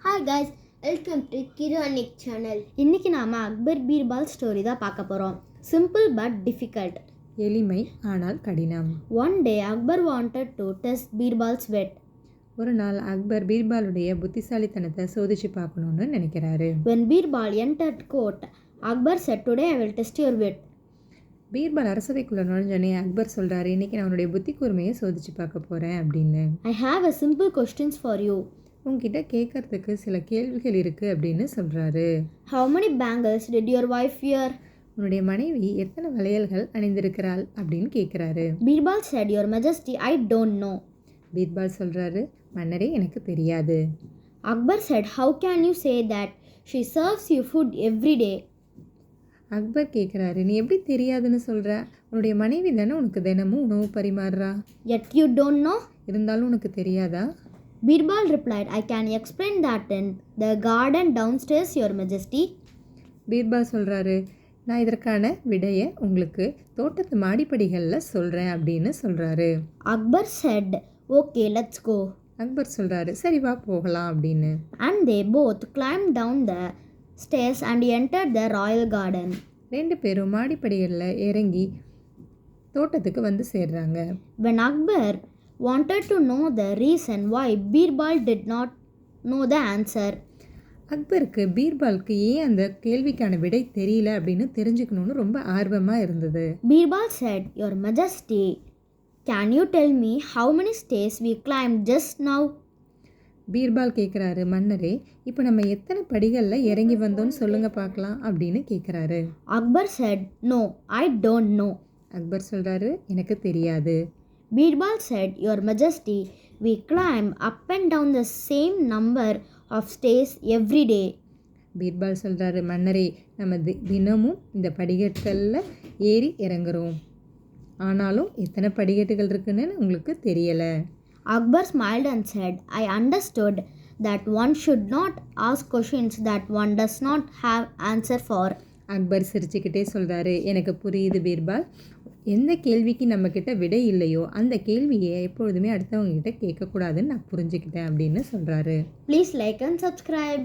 Hi guys, welcome to கிரானிக் channel. இன்றைக்கி நாம் அக்பர் பீர்பால் ஸ்டோரி தான் பார்க்க போகிறோம். Simple but difficult. எளிமை ஆனால் கடினம். One day Akbar wanted to test Birbal's wit. ஒரு நாள் அக்பர் பீர்பாலுடைய புத்திசாலித்தனத்தை சோதிச்சு பார்க்கணுன்னு நினைக்கிறாரு. When Birbal entered court, Akbar said, "Today I will test your wit." Birbal அரசவைக்குள்ளே நுழைஞ்சோடனே Akbar சொல்கிறாரு, இன்றைக்கி நான் உன்னுடைய புத்தி கூர்மையை சோதிச்சு பார்க்க போகிறேன் அப்படின்னு. I have a simple questions for you. உங்ககிட்ட கேட்கறதுக்கு சில கேள்விகள் இருக்குது அப்படின்னு சொல்கிறாரு. How many bangles did your wife wear? உன்னுடைய மனைவி எத்தனை வளையல்கள் அணிந்திருக்கிறாள் அப்படின்னு கேட்குறாரு. Birbal said, "Your Majesty, I don't know." Birbal சொல்கிறாரு, மன்னரே எனக்கு தெரியாது. Akbar said, "How can you say that? She serves you food every day." Akbar கேட்குறாரு, நீ எப்படி தெரியாதுன்னு சொல்கிற? உன்னுடைய மனைவி தானே உனக்கு தினமும் உணவு பரிமாறுறா. Yet you don't know? இருந்தாலும் உனக்கு தெரியாதா? Birbal replied, "I can explain that in the garden downstairs, Your Majesty." Birbal சொல்கிறாரு, நான் இதற்கான விடையை உங்களுக்கு தோட்டத்து மாடிப்படிகளில் சொல்கிறேன் அப்படின்னு சொல்கிறாரு. Akbar said, "Okay, let's go." Akbar சொல்கிறாரு, சரி வா போகலாம் அப்படின்னு. And they both climbed down the stairs and entered the royal garden. ரெண்டு பேரும் மாடிப்படிகளில் இறங்கி தோட்டத்துக்கு வந்து சேர்றாங்க. When Akbar wanted to know the reason why Birbal did not know the answer, அக்பருக்கு பீர்பாலுக்கு ஏன் அந்த கேள்விக்கான விடை தெரியல அப்படின்னு தெரிஞ்சுக்கணுன்னு ரொம்ப ஆர்வமாக இருந்தது. Birbal said, "Your Majesty, can you tell me how many stairs we climbed just now?" Birbal கேட்குறாரு, மன்னரே இப்போ நம்ம எத்தனை படிகளில் இறங்கி வந்தோன்னு சொல்லுங்க பார்க்கலாம் அப்படின்னு கேட்குறாரு. Akbar said, "No, I don't know." Akbar சொல்கிறாரு, எனக்கு தெரியாது. Birbal said, "Your Majesty, we climb up and down the same number of stairs every day." Birbal சொல்கிறாரு, மன்னரே நம்ம தினமும் இந்த படிக்கட்டுகளில் ஏறி இறங்குறோம். ஆனாலும் எத்தனை படிக்கட்டுகள் இருக்குன்னு உங்களுக்கு தெரியலை. Akbar smiled and said, "I understood that one should not ask questions that one does not have answer for." Akbar சிரிச்சுக்கிட்டே சொல்கிறாரு, எனக்கு புரியுது பீர்பால், எந்த கேள்விக்கு நம்மக்கிட்ட விடை இல்லையோ அந்த கேள்வியை எப்பொழுதுமே அடுத்தவங்ககிட்ட கேட்கக்கூடாதுன்னு நான் புரிஞ்சுக்கிட்டேன் அப்படின்னு சொல்கிறாரு. Please like and subscribe.